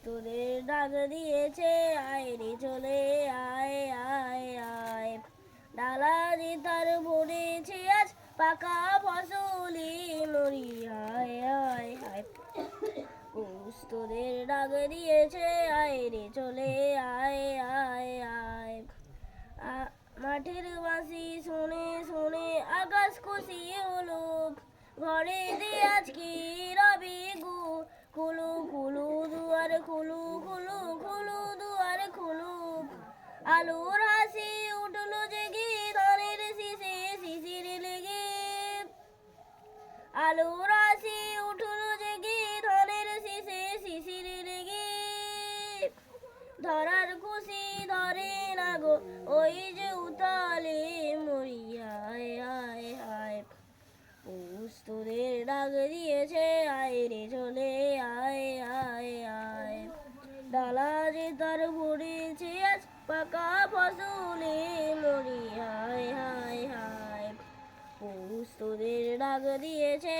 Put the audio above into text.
তোদের ডাক দিয়েছে আয় রে চলে আয় আয় আয় ডালা যে তার ভরেছে আজ পাকা ফসলি মরি আয় আয় আয় তোদের ডাক দিয়েছে আয় রে চলে আয় আয় আয় মাঠের বাঁশি শুনে শুনে আকাশ খুশি হলো ঘরে দিয়ে আজকে রবি গো খুলু খুলু দুয়ার খুলু খুলু খুলু দুয়ার খুলু আলোর হাসি উঠলো জেগে ধানের শীষে শিশির লেগে আলোর হাসি উঠলো জেগে ধানের শীষে শিশির লেগে ধরার খুশি ধরে না গো ওই যে উতালে মরি আয় আয় আয় তোদের ডাক দিয়েছে আয় রে চলে আয় আয় আয় ডালা যে তার ভরেছে আজ পাকা ফসলে মরি হায় হায় হায় তোদের ডাক দিয়েছে